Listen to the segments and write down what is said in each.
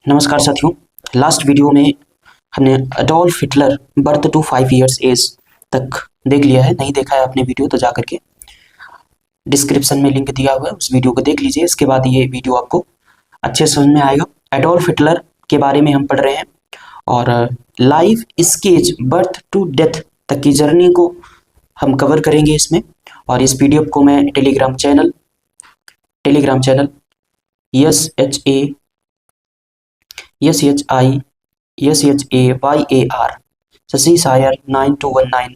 नमस्कार साथियों। Last video में हमने Adolf Hitler birth to 5 years age तक देख लिया है। नहीं देखा है आपने वीडियो तो जा करके डिस्क्रिप्शन में लिंक दिया हुआ है, उस वीडियो को देख लीजिए। इसके बाद ये वीडियो आपको अच्छे समझ में आएगा। एडोल्फ हिटलर के बारे में हम पढ़ रहे हैं और life sketch birth to death तक की जर्नी को हम कवर करेंगे इसमें। और इस पीडीएफ को मैं टेलीग्राम चैनल SHISHAYAR शशि शायर 9219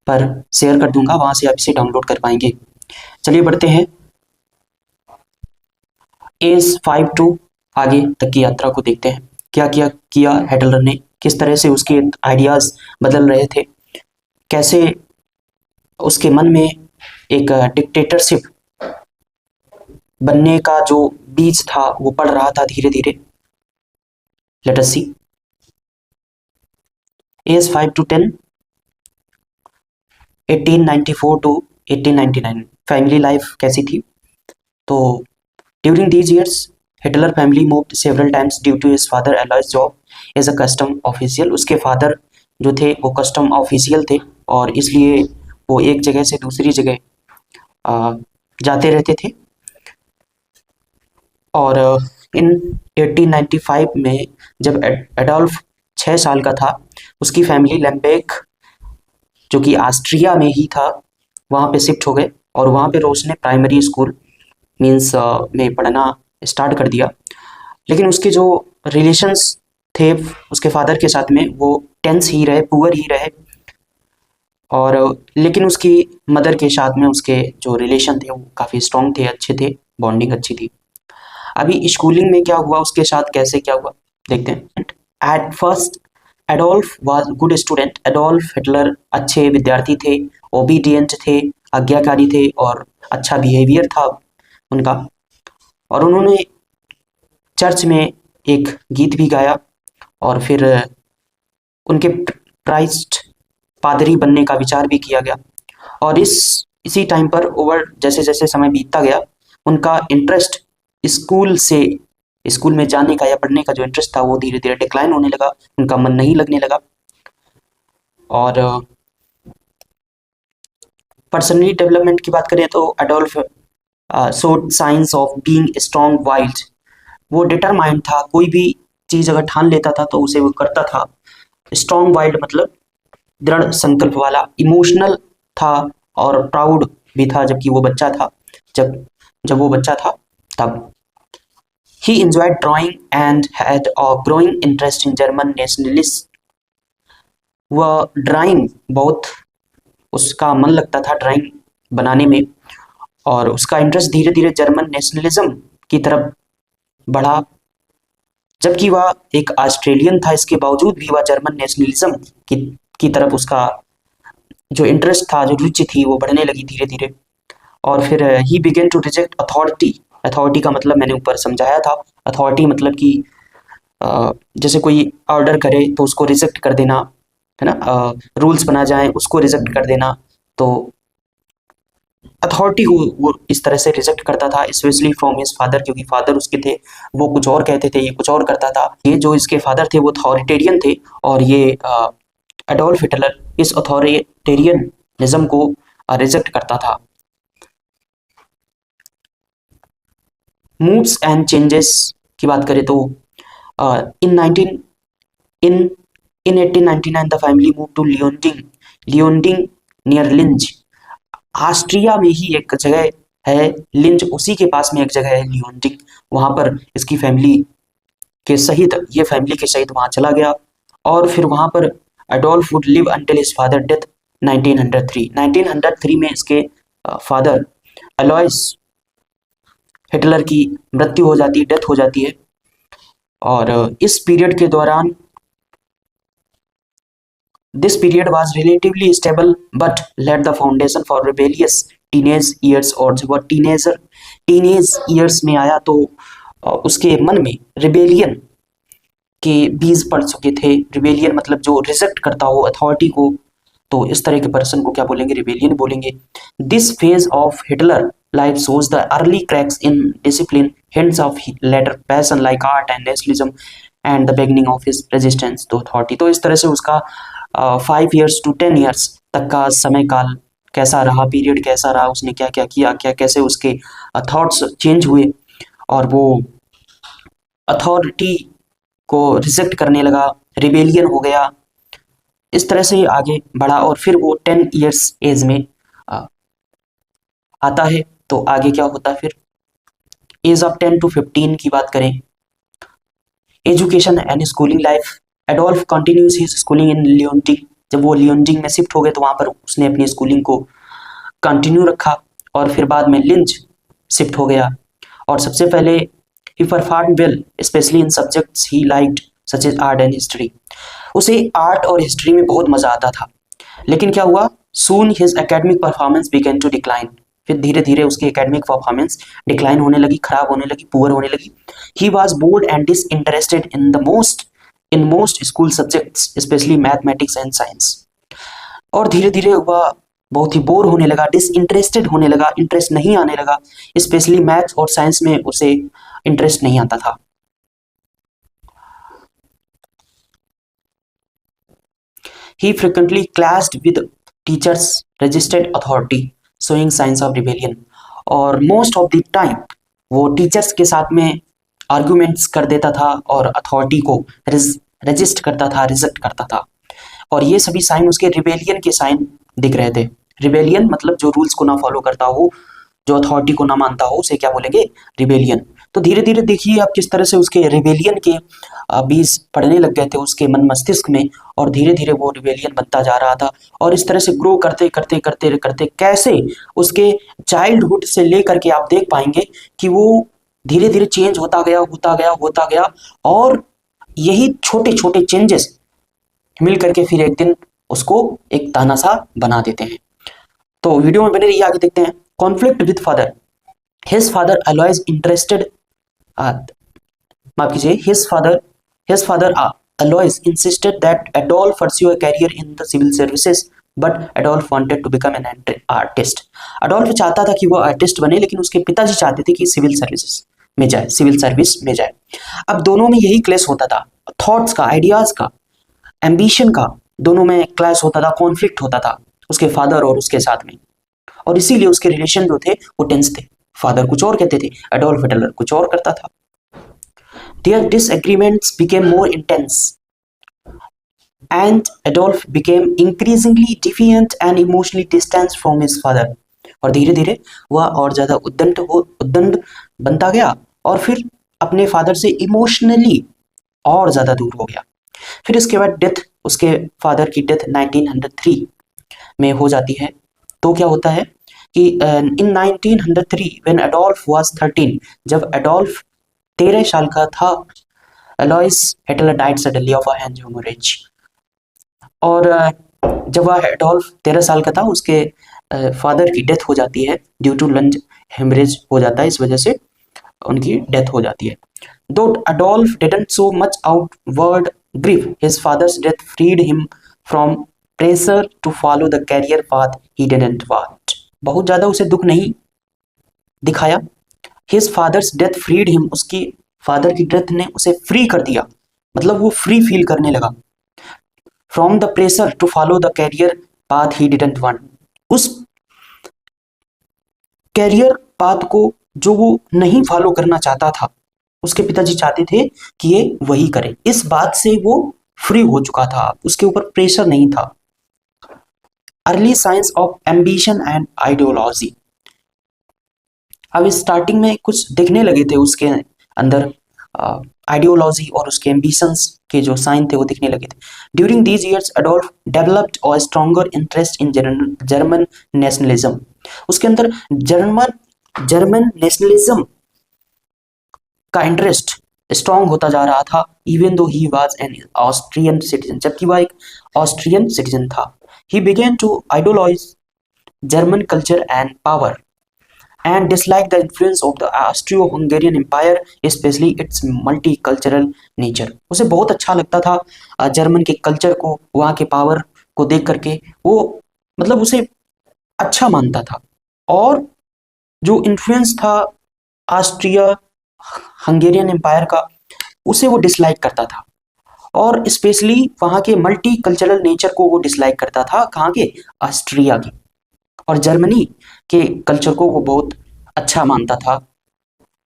पर शेयर कर दूंगा, वहां से आप इसे डाउनलोड कर पाएंगे। चलिए बढ़ते हैं एज 5 टू आगे तक की यात्रा को देखते हैं। क्या क्या किया हिटलर ने, किस तरह से उसके आइडियाज बदल रहे थे, कैसे उसके मन में एक डिक्टेटरशिप बनने का जो बीज था वो पड़ रहा था धीरे धीरे। Let us see age 5 to 10 1894 to 1899 family life कैसी थी। तो during these years Hitler family moved several times due to his father Alois job as a custom official. उसके फादर जो थे वो कस्टम ऑफिशियल थे और इसलिए वो एक जगह से दूसरी जगह जाते रहते थे। और इन 1895 में जब एडोल्फ 6 साल का था, उसकी फैमिली लैम्बेक जो कि ऑस्ट्रिया में ही था वहाँ पे शिफ्ट हो गए और वहाँ पे रोज ने प्राइमरी स्कूल मीन्स में पढ़ना स्टार्ट कर दिया। लेकिन उसके जो रिलेशंस थे उसके फादर के साथ में वो टेंस ही रहे, पुअर ही रहे। और लेकिन उसकी मदर के साथ में उसके जो रिलेशन थे वो काफ़ी स्ट्रॉन्ग थे, अच्छे थे, बॉन्डिंग अच्छी थी। अभी स्कूलिंग में क्या हुआ उसके साथ, कैसे क्या हुआ देखते हैं। At first Adolf was good student. Adolf Hitler अच्छे विद्यार्थी थे, ओबीडियंट थे, आज्ञाकारी थे और अच्छा बिहेवियर था उनका। और उन्होंने चर्च में एक गीत भी गाया और फिर उनके प्राइस्ट पादरी बनने का विचार भी किया गया। और इसी टाइम पर ओवर जैसे जैसे समय बीतता गया उनका इंटरेस्ट स्कूल में जाने का या पढ़ने का जो इंटरेस्ट था वो धीरे धीरे डिक्लाइन होने लगा, उनका मन नहीं लगने लगा। और पर्सनली डेवलपमेंट की बात करें तो Adolf showed science of being strong wild. वो डिटरमाइंड था, कोई भी चीज़ अगर ठान लेता था तो उसे वो करता था। स्ट्रॉन्ग वाइल्ड मतलब दृढ़ संकल्प वाला, इमोशनल था और प्राउड भी था जबकि वो बच्चा था। जब वो बच्चा था तब he enjoyed drawing and had a growing interest in German nationalism। वह ड्राइंग बहुत उसका मन लगता था ड्राइंग बनाने में और उसका इंटरेस्ट धीरे धीरे जर्मन नेशनलिज्म की तरफ बढ़ा। जबकि वह एक ऑस्ट्रेलियन था इसके बावजूद भी वह जर्मन नेशनलिज्म की तरफ उसका जो इंटरेस्ट था, जो रुचि थी वो बढ़ने लगी धीरे धीरे। और फिर he began to reject authority. Authority का मतलब मैंने ऊपर समझाया था। अथॉरिटी मतलब कि जैसे कोई ऑर्डर करे तो उसको रिजेक्ट कर देना, है ना। रूल्स बना जाए उसको रिजेक्ट कर देना। तो अथॉरिटी को वो इस तरह से रिजेक्ट करता था, स्पेशली फ्रॉम हिज फादर, क्योंकि फादर उसके थे वो कुछ और कहते थे, ये कुछ और करता था। ये जो इसके फादर थे वो अथॉरिटेरियन थे और ये एडोल्फ हिटलर इस अथॉरिटेरियनिज्म को रिजेक्ट करता था। मूव्स एंड चेंजेस की बात करें तो in 1899 the family move to Leonding near Linz. Austria में ही एक जगह है लिंज, उसी के पास में एक जगह है लियोनडिंग। वहां पर इसकी फैमिली के सहित वहां चला गया और फिर वहां पर Adolf would live until his father death 1903 में इसके फादर अलोयस हिटलर की मृत्यु हो जाती है, डेथ हो जाती है। और इस पीरियड के दौरान this period was relatively stable but lead the foundation for rebellious teenage years. और जब वह टीनेज ईयर्स में आया तो उसके मन में रिबेलियन के बीज पड़ चुके थे। रिबेलियन मतलब जो रिजेक्ट करता हो अथॉरिटी को, तो इस तरह के पर्सन को क्या बोलेंगे, रिबेलियन बोलेंगे। This phase of Hitler life shows the early cracks in discipline, hints of later passion like art and nationalism, and the beginning of his resistance to authority. तो इस तरह से उसका 5 years to 10 years तक का समय काल कैसा रहा, पीरियड कैसा रहा, उसने क्या क्या किया, क्या कैसे उसके थॉट्स चेंज हुए और वो अथॉरिटी को रिजेक्ट करने लगा, रिबेलियन हो गया, इस तरह से आगे बढ़ा और फिर वो 10 years एज में आता है। तो आगे क्या होता है फिर एज ऑफ 10 to 15 की बात करें, education and schooling life, Adolf continues his schooling in Leonding. जब वो लियोनटिंग में शिफ्ट हो गए तो वहां पर उसने अपनी स्कूलिंग को कंटिन्यू रखा और फिर बाद में लिंच शिफ्ट हो गया। और सबसे पहले he perform well specially in subjects he liked such as art and history. उसे आर्ट और हिस्ट्री में बहुत मजा आता था, लेकिन क्या हुआ, soon his academic performance began to decline. फिर धीरे धीरे उसकी एकेडमिक परफॉर्मेंस डिक्लाइन होने लगी, खराब होने लगी, पुअर होने लगी। He was bored and disinterested in most school subjects specially mathematics and science. और धीरे धीरे वह बहुत ही बोर होने लगा, डिसइंटरेस्टेड होने लगा, इंटरेस्ट नहीं आने लगा, स्पेशली मैथ्स और साइंस में उसे इंटरेस्ट नहीं आता था। He frequently clashed with teachers, resisted authority, showing signs of rebellion. और most of the time वो टीचर्स के साथ में आर्ग्यूमेंट्स कर देता था और अथॉरिटी को रेजिस्ट करता था, रिजेक्ट करता था। और ये सभी साइन उसके रिबेलियन के साइन दिख रहे थे। रिबेलियन मतलब जो रूल्स को ना फॉलो करता हो, जो अथॉरिटी को ना मानता हो, उसे क्या बोलेंगे, रिबेलियन। तो धीरे धीरे देखिए आप किस तरह से उसके रिबेलियन के बीज पड़ने लग गए थे उसके मन मस्तिष्क में और धीरे धीरे वो रिबेलियन बनता जा रहा था। और इस तरह से ग्रो करते करते करते करते कैसे उसके चाइल्डहुड से लेकर के आप देख पाएंगे कि वो धीरे धीरे चेंज होता गया होता गया होता गया और यही छोटे छोटे चेंजेस मिल करके फिर एक दिन उसको एक तानाशाह बना देते हैं। तो वीडियो में बने रहिए, आगे देखते हैं। Conflict with father, his father alloys interested, माफ कीजिए, his father Alois insisted that Adolf pursue a career in the civil services, but Adolf wanted to become an artist. Adolf चाहता था कि वो आर्टिस्ट बने, लेकिन उसके पिताजी चाहते थे कि सिविल सर्विस में जाए। अब दोनों में यही क्लैश होता था, थॉट्स का, आइडियाज का, एम्बिशन का, दोनों में क्लैश होता था, कॉन्फ्लिक्ट होता था उसके फादर और उसके साथ में। और इसीलिए उसके रिलेशन जो थे वो टेंस थे। फादर कुछ और कहते थे, एडोल्फ हिटलर कुछ और करता था। Their disagreements became more intense, and Adolf became increasingly defiant and emotionally distanced from his father. और धीरे धीरे वह और ज्यादा उद्दंड बनता गया और फिर अपने फादर से इमोशनली और ज्यादा दूर हो गया। फिर इसके बाद डेथ, उसके फादर की डेथ 1903 में हो जाती है। तो क्या होता है कि इन 1903 when Adolf was 13, जब एडोल्फ 13 साल का था, alloys Hitler died suddenly of a haemorrhage. और जब वह एडोल्फ 13 साल का था, उसके फादर की डेथ हो जाती है ड्यू टू लंज हेमरेज हो जाता है, इस वजह से उनकी डेथ हो जाती है। दो Adolf didn't show much outward grief, his father's death freed him from pressure to follow the career path he didn't want. बहुत ज्यादा उसे दुख नहीं दिखाया। His father's death freed him, उसकी फादर की डेथ ने उसे फ्री कर दिया, मतलब वो फ्री फील करने लगा। From the pressure to follow the career path he didn't want, उस कैरियर पाथ को जो वो नहीं फॉलो करना चाहता था, उसके पिताजी चाहते थे कि ये वही करे। इस बात से वो फ्री हो चुका था, उसके ऊपर प्रेशर नहीं था। Early signs of ambition and ideology, अब स्टार्टिंग में कुछ दिखने लगे थे उसके अंदर, आइडियोलॉजी और उसके एम्बिशंस के जो साइन थे वो दिखने लगे थे। During these years Adolf developed a stronger interest in German nationalism, उसके अंदर जर्मन नेशनलिज्म का इंटरेस्ट स्ट्रॉन्ग होता जा रहा था। Even though he was an Austrian citizen, जबकि वह एक ऑस्ट्रियन सिटीजन था। He began to idealize German culture and power and disliked the influence of the Austro-Hungarian Empire, especially its multicultural nature. उसे बहुत अच्छा लगता था जर्मन के कल्चर को, वहाँ के पावर को देख करके वो मतलब उसे अच्छा मानता था। और जो इन्फ्लुएंस था ऑस्ट्रिया हंगेरियन एम्पायर का, उसे वो डिसलाइक करता था, और स्पेशली वहाँ के मल्टी कल्चरल नेचर को वो डिसलाइक करता था। कहाँ के? ऑस्ट्रिया की। और जर्मनी के कल्चर को वो बहुत अच्छा मानता था।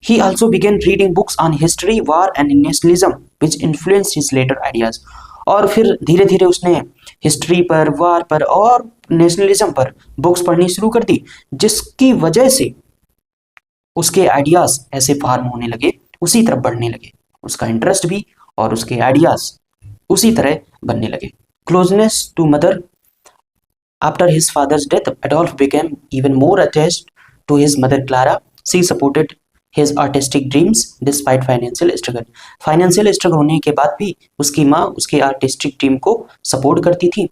He also began reading books on history, war and nationalism, which influenced his later ideas. और फिर धीरे धीरे उसने हिस्ट्री पर, वार पर और नेशनलिज्म पर बुक्स पढ़नी शुरू कर दी, जिसकी वजह से उसके आइडियाज ऐसे फार्म होने लगे, उसी तरफ बढ़ने लगे, उसका इंटरेस्ट भी और उसके आइडियाज उसी तरह बनने लगे। Closeness to mother. After his father's death, Adolf became even more attached to his mother Clara. She supported his artistic dreams despite financial struggle. Financial struggle होने के बाद भी उसकी माँ उसके आर्टिस्टिक ड्रीम को सपोर्ट करती थी।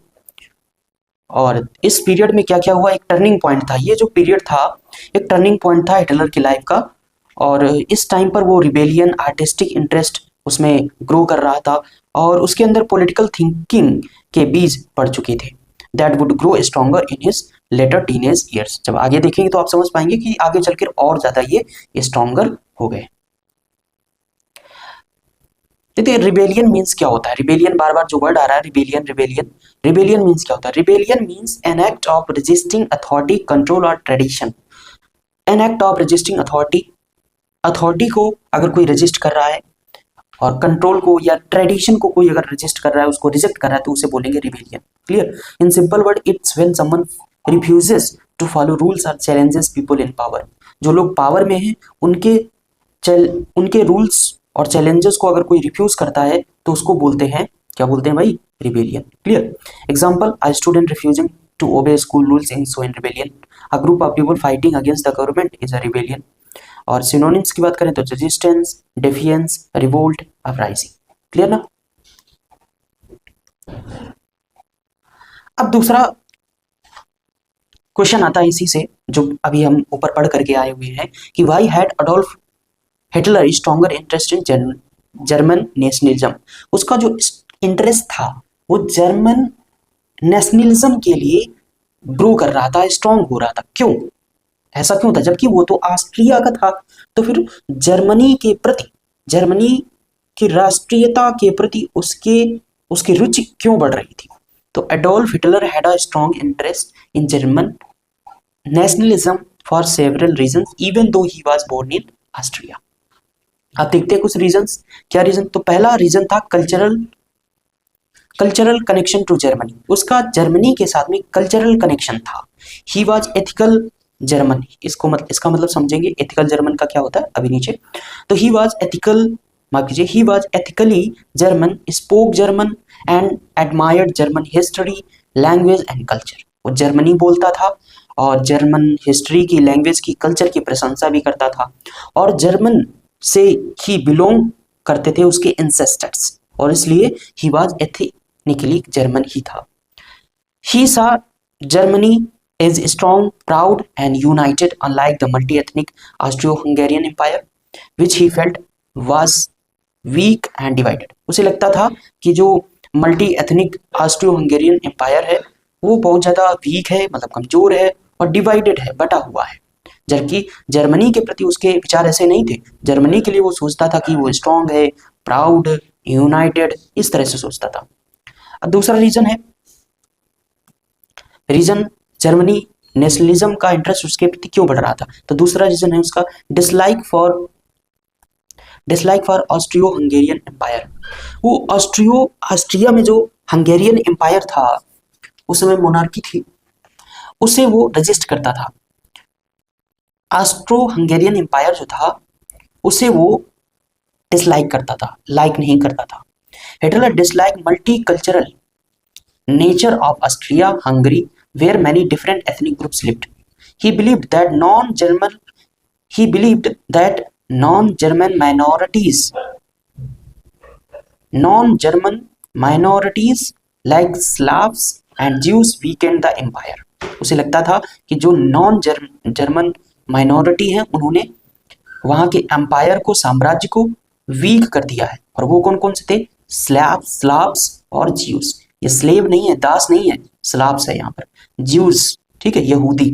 और इस पीरियड में क्या क्या हुआ, एक टर्निंग पॉइंट था। ये जो पीरियड था एक टर्निंग पॉइंट था हिटलर की लाइफ का, और इस टाइम पर वो रिबेलियन, आर्टिस्टिक इंटरेस्ट उसमें ग्रो कर रहा था, और उसके अंदर पॉलिटिकल थिंकिंग के बीज पड़ चुके थे। That would grow stronger in his later teenage years. जब आगे देखेंगे तो आप समझ पाएंगे कि आगे चलकर और ज्यादा ये स्ट्रॉन्गर हो गए। देखिए रिबेलियन मीन्स क्या होता है। रिबेलियन, बार बार जो वर्ड आ रहा है रिबेलियन रिबेलियन, रिबेलियन मीन्स क्या होता है? Rebellion means an act of resisting authority, control और tradition. An act of resisting authority, authority को अगर कोई रजिस्ट कर रहा है, और कंट्रोल को या ट्रेडिशन को कोई अगर रजिस्ट कर रहा है, उसको रिजेक्ट कर रहा है, तो उसे बोलेंगे rebellion. Clear? In simple word, it's when someone refuses to follow rules और चैलेंजेस पीपल इन पावर। जो लोग पावर में हैं उनके रूल्स और चैलेंजेस को अगर कोई रिफ्यूज करता है तो उसको बोलते हैं, क्या बोलते हैं भाई? Rebellion. Clear? Example, a student refusing to obey school rules in so in rebellion. A group of people fighting against the government is a rebellion. और सिनोनिम्स की बात करें तो resistance, defiance, revolt, uprising. Clear ना? अब दूसरा question आता है इसी से, जो अभी हम ऊपर पढ़ करके आए हुए हैं, कि why had Adolf Hitler stronger interest in German nationalism. उसका जो इंटरेस्ट था वो जर्मन नेशनलिज्म के लिए ग्रो कर रहा था, स्ट्रॉन्ग हो रहा था। क्यों? ऐसा क्यों था? जबकि वो तो ऑस्ट्रिया का था। तो फिर जर्मनी के प्रति, जर्मनी की राष्ट्रीयता के प्रति उसकी रुचि क्यों बढ़ रही थी? तो Adolf Hitler had a strong interest in German nationalism for several reasons even though he was born in Austria. आप देखते हैं कुछ रीजंस। क्या रीजन? तो पहला रीजन था कल्चरल कनेक्शन टू जर्मनी। उसका जर्मनी के साथ में कल्चरल कनेक्शन था। He was ethical German. इसका मतलब समझेंगे एथिकल जर्मन का क्या होता है अभी नीचे। तो ही वाज एथिकल, माफ कीजिए, he was ethically German, spoke German and admired German history, language and culture. वो जर्मनी बोलता था और जर्मन हिस्ट्री की, लैंग्वेज की, कल्चर की प्रशंसा भी करता था, और जर्मन से ही बिलोंग करते थे उसके एंसेस्टर्स, और इसलिए ही वाज एथनिकली जर्मन ही था। ही सा Germany is strong, proud and united unlike the multi-ethnic Austro-Hungarian Empire which he felt was weak and divided। उसे लगता था कि जो multi ethnic Austro Hungarian empire है वो बहुत ज़्यादा वीक है, मतलब कमजोर है, और डिवाइडेड है, बटा हुआ है। जबकि जर्मनी के प्रति उसके विचार ऐसे नहीं थे। जर्मनी के लिए वो सोचता था कि वो स्ट्रांग है, प्राउड, यूनाइटेड, इस तरह से सोचता था। अब दूसरा रीजन जर्मनी नेशनलिज्म का इंटरेस्ट उसके प्रति क्यों बढ़ रहा था? तो दूसरा रीजन है उसका dislike for Austro Hungarian empire. वो ऑस्ट्रिया में जो हंगेरियन एम्पायर था, उस समय मोनार्की थी, उसे वो रजिस्ट करता था। ऑस्ट्रो हंगेरियन एम्पायर जो था उसे वो डिसलाइक करता था, लाइक नहीं करता था। Hitler dislike multi cultural nature of Austria Hungary where many different ethnic groups lived. He believed that non-German minorities like Slavs and Jews weakened the empire. उसे लगता था कि जो नॉन जर्मन माइनॉरिटी हैं उन्होंने वहां के एम्पायर को, साम्राज्य को वीक कर दिया है। और वो कौन कौन से थे? स्लाव्स और ज्यूज। ये स्लेव नहीं है, दास नहीं है, स्लाव्स है यहाँ पर, ज्यूज, ठीक है, यहूदी।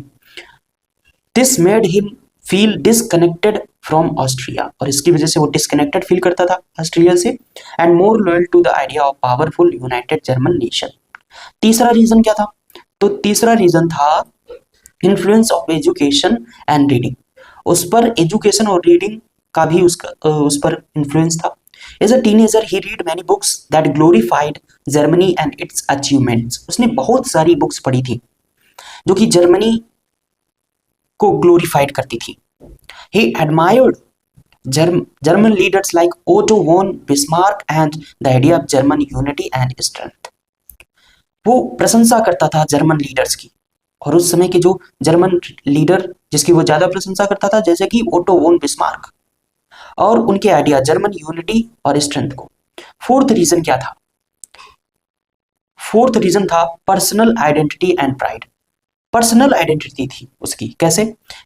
This made him feel disconnected from Austria, और इसकी वजह से वो डिसकनेक्टेड फील करता था ऑस्ट्रिया से, and more loyal to the idea of powerful united German nation. तीसरा रीजन क्या था? तो तीसरा रीजन था influence of education and reading. उस पर एजुकेशन और रीडिंग का भी उस पर इन्फ्लुएंस था। As a teenager he read many books that glorified Germany and its achievements. उसने बहुत सारी बुक्स पढ़ी थी जो कि जर्मनी को ग्लोरीफाइड करती थी। ही admired German leaders like Otto von Bismarck and the idea of German unity and strength। वो प्रशंसा करता था जर्मन लीडर्स की, और उस समय के जो जर्मन लीडर जिसकी वो ज्यादा प्रशंसा करता था, जैसे कि ओटो वोन बिस्मार्क, और उनके आइडिया जर्मन यूनिटी और स्ट्रेंथ को। फोर्थ रीजन क्या था? फोर्थ रीजन था personal identity and pride. Personal identity थी उसकी। कैसे?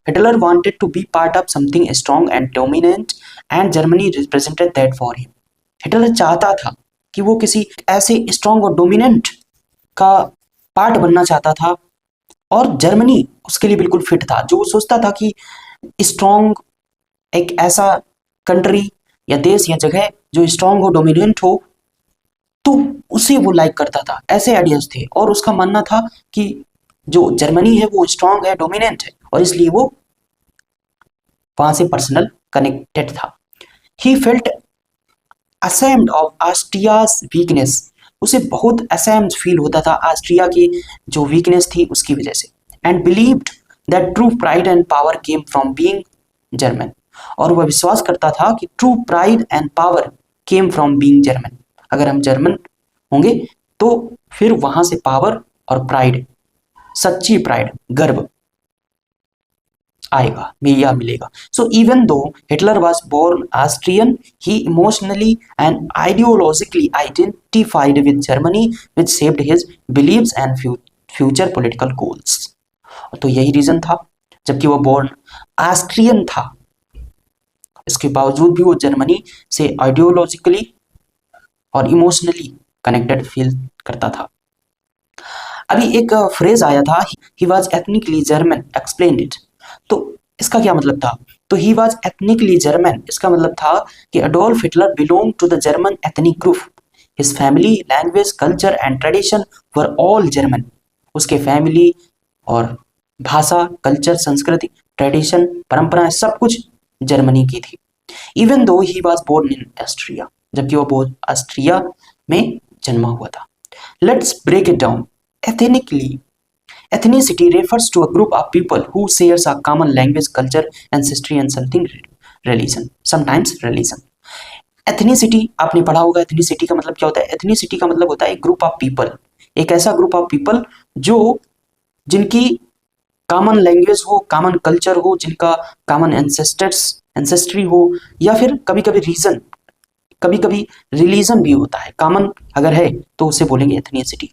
Hitler wanted to be part of something strong and dominant and Germany represented that for him. Hitler चाहता था कि वो किसी ऐसे स्ट्रॉन्ग और डोमिनेंट का पार्ट बनना चाहता था, और जर्मनी उसके लिए बिल्कुल फिट था। जो वो सोचता था कि स्ट्रॉन्ग एक ऐसा कंट्री या देश या जगह जो स्ट्रॉन्ग हो, डोमिनेंट हो, तो उसे वो लाइक करता था। ऐसे आइडियाज थे, और उसका मानना था कि जो जर्मनी है वो स्ट्रॉन्ग है, डोमिनेंट है, और इसलिए वो वहां से पर्सनल कनेक्टेड था। He felt ashamed of Austria's weakness. उसे बहुत असेम्ड फील होता था ऑस्ट्रिया की जो वीकनेस थी उसकी वजह से, and believed that true pride and power came from being German. और वह विश्वास करता था कि true pride and power came from being German. अगर हम जर्मन होंगे तो फिर वहां से पावर और प्राइड, सच्ची प्राइड, गर्व आएगा या मिलेगा। So even though Hitler was born Austrian, he emotionally and ideologically identified with Germany which shaped his beliefs and future political goals. तो यही रीजन था, जबकि वो बोर्न ऑस्ट्रियन था, इसके बावजूद भी वो जर्मनी से आइडियोलॉजिकली और इमोशनली कनेक्टेड फील करता था। अभी एक फ्रेज आया था, he was ethnically German, explain it. तो इसका क्या मतलब था? तो ही वॉज एथनिकली जर्मन, इसका मतलब था कि Adolf Hitler belong to the German ethnic group. His family, language, culture and tradition were all German. उसके फैमिली और भाषा, कल्चर, संस्कृति, ट्रेडिशन, परंपराएं सब कुछ जर्मनी की थी। Even though he was born in Austria, जबकि वो ऑस्ट्रिया में जन्मा हुआ था। Let's break it down. Ethnicity refers to a group of people who shares a common language, culture, ancestry and religion. Sometimes religion. Ethnicity आपने पढ़ा होगा। ethnicity का मतलब क्या होता है? ethnicity का मतलब होता है एक ग्रुप ऑफ पीपल, एक ऐसा ग्रुप ऑफ पीपल जो जिनकी कॉमन लैंग्वेज हो, कॉमन कल्चर हो, जिनका कॉमन एंसेस्ट्री हो, या फिर कभी कभी रिलीजन भी होता है। कॉमन अगर है तो उसे बोलेंगे ethnicity.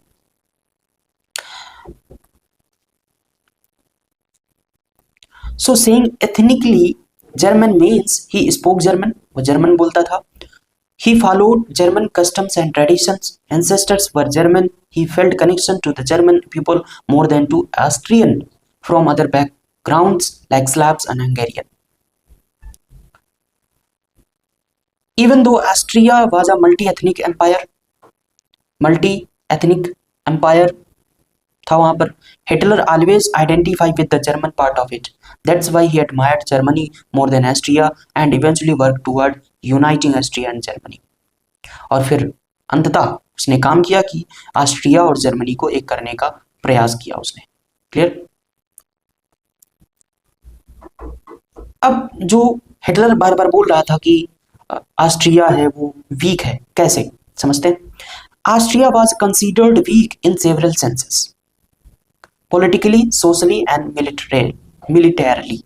So saying ethnically German means he spoke German, वो जर्मन बोलता था। He followed German customs and traditions. Ancestors were German. He felt connection to the German people more than to Austrian from other backgrounds like Slavs and Hungarian. Even though Austria was a multi-ethnic empire था वहां पर, Hitler always identify with the German part of it. That's why he admired Germany more than Austria and eventually work toward uniting Austria and Germany. और फिर अंततः उसने काम किया कि ऑस्ट्रिया और जर्मनी को एक करने का प्रयास किया उसने। क्लियर? अब जो हिटलर बार बार बोल रहा था कि ऑस्ट्रिया है वो वीक है, कैसे समझते हैं? Austria was considered weak in several senses, politically, socially and militarily.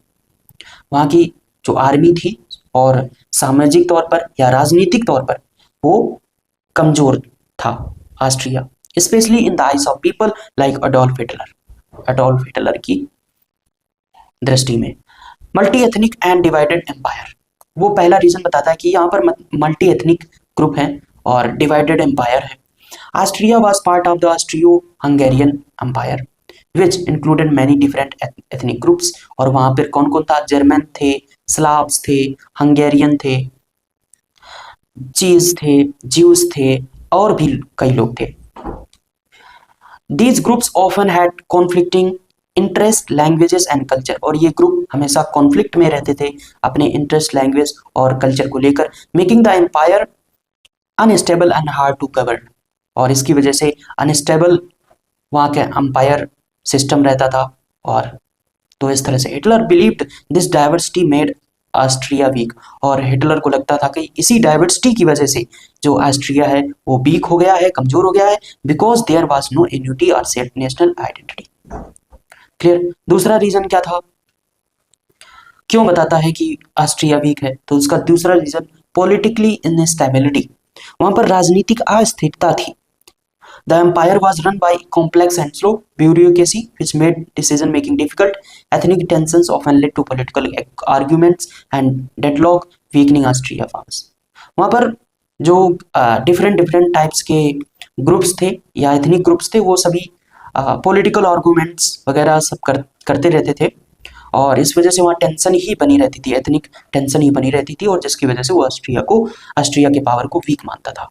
वहाँ की जो आर्मी थी और सामाजिक तौर पर या राजनीतिक तौर पर वो कमजोर था Austria, specially in the eyes of people like Adolf Hitler की दृष्टि में। Multi ethnic and divided empire, वो पहला रीजन बताता है कि यहाँ पर मल्टी एथनिक ग्रुप है और डिवाइडेड एम्पायर है। Austria was part of the Austro Hungarian empire which included many different ethnic groups, और वहाँ पर कौन कौन था, जर्मन थे, स्लाव्स थे, हंगेरियन थे, चीज थे, ज्यूस थे, और भी कई लोग थे। These groups often had conflicting interest, languages and culture, और ये ग्रुप हमेशा कॉन्फ्लिक्ट में रहते थे अपने इंटरेस्ट, लैंग्वेज और कल्चर को लेकर, making the empire unstable and hard to govern, और इसकी वजह से अनस्टेबल वहाँ के एम्पायर सिस्टम रहता था। और तो इस तरह से Hitler believed this diversity made Austria weak, और हिटलर को लगता था कि इसी डाइवर्सिटी की वजह से जो ऑस्ट्रिया है वो वीक हो गया है, कमजोर हो गया है, because there was no unity और सेल्फ नेशनल आइडेंटिटी। क्लियर। दूसरा रीजन क्या था, क्यों बताता है कि ऑस्ट्रिया वीक है, तो उसका दूसरा रीजन पॉलिटिकली इनस्टेबिलिटी, वहां पर राजनीतिक अस्थिरता थी। The empire was run by complex and slow bureaucracy, which made decision making difficult. Ethnic tensions often led to political arguments and deadlock, weakening Austria powers. वहाँ पर जो डिफरेंट टाइप्स के groups थे या एथनिक ग्रुप्स थे, वो सभी political arguments वगैरह सब करते रहते थे, और इस वजह से वहाँ टेंशन ही बनी रहती थी, एथनिक टेंशन ही बनी रहती थी, और जिसकी वजह से वो ऑस्ट्रिया के पावर को वीक मानता था।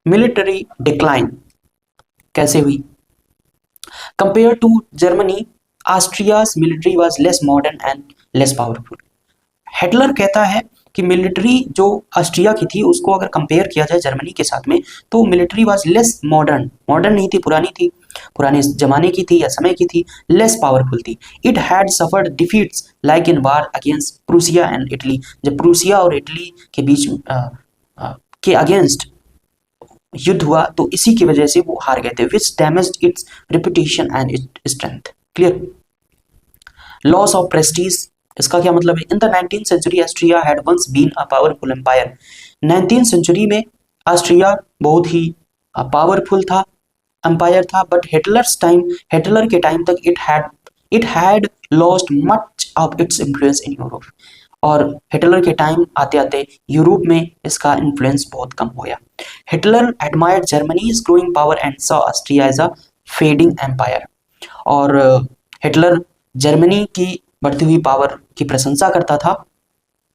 मिलिट्री डिक्लाइन कैसे हुई, compare to Germany Austria's military was less modern and less powerful. Hitler कहता है कि मिलिट्री जो ऑस्ट्रिया की थी उसको अगर कंपेयर किया जाए जर्मनी के साथ में, तो military was less modern, modern नहीं थी, पुराने जमाने की थी या समय की थी, लेस पावरफुल थी। It had suffered defeats like in war against Prussia and Italy, जब प्रूसिया और इटली के बीच के अगेंस्ट युद्ध हुआ तो इसी की वजह से वो हार गए थे, which damaged its reputation and its strength. Clear. Loss of prestige, इसका क्या मतलब है, in the 19th century Austria had once been a powerful empire. 19th century में ऑस्ट्रिया बहुत ही पावरफुल था, एम्पायर था, बट हिटलर के टाइम तक it had lost much of its influence in Europe, और हिटलर के टाइम आते आते यूरोप में इसका इन्फ्लुएंस बहुत कम हो गया। Hitler admired Germany's growing power and saw Austria as a fading empire, और हिटलर जर्मनी की बढ़ती हुई पावर की प्रशंसा करता था,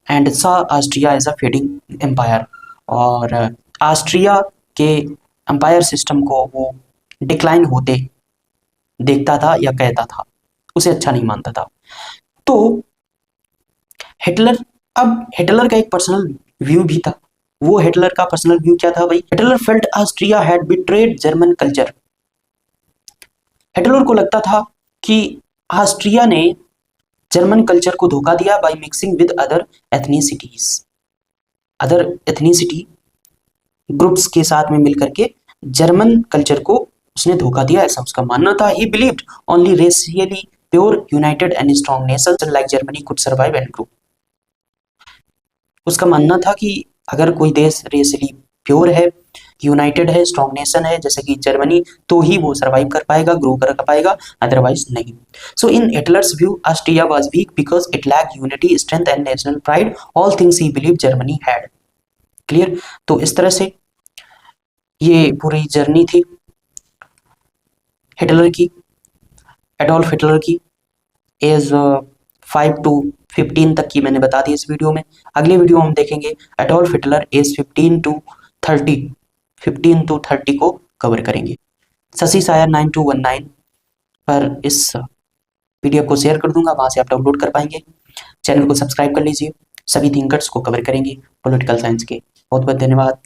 and saw Austria as a fading empire, और ऑस्ट्रिया के एम्पायर सिस्टम को वो डिक्लाइन होते देखता था या कहता था, उसे अच्छा नहीं मानता था। तो हिटलर का एक पर्सनल व्यू भी था, वो हिटलर का पर्सनल व्यू क्या था भाई, Hitler felt Austria had betrayed German culture. Hitler को लगता था कि ऑस्ट्रिया ने जर्मन कल्चर को धोखा दिया by mixing with other ethnicity groups के साथ में मिलकर के जर्मन कल्चर को उसने धोखा दिया, ऐसा उसका मानना था। ही believed only racially pure United and strong Nations like Germany could survive and grow. उसका मानना था कि अगर कोई देश रेशियली प्योर है, यूनाइटेड है, स्ट्रॉन्ग नेशन है जैसे कि जर्मनी, तो ही वो सर्वाइव कर पाएगा, ग्रो कर पाएगा, अदरवाइज नहीं। So in Hitler's view Austria was weak because it lack unity, strength and national pride, all things he believe Germany had. Clear. तो इस तरह से ये पूरी जर्नी थी हिटलर की, एडोल्फ हिटलर की, एज 5 to 15 तक की मैंने बता दी इस वीडियो में। अगले वीडियो हम देखेंगे एडोल्फ हिटलर एज 15 to 30 को कवर करेंगे। शशि शायर 9219 पर इस पीडीएफ को शेयर कर दूंगा, वहां से आप डाउनलोड कर पाएंगे। चैनल को सब्सक्राइब कर लीजिए, सभी थिंकर्स को कवर करेंगे पॉलिटिकल साइंस के। बहुत बहुत धन्यवाद।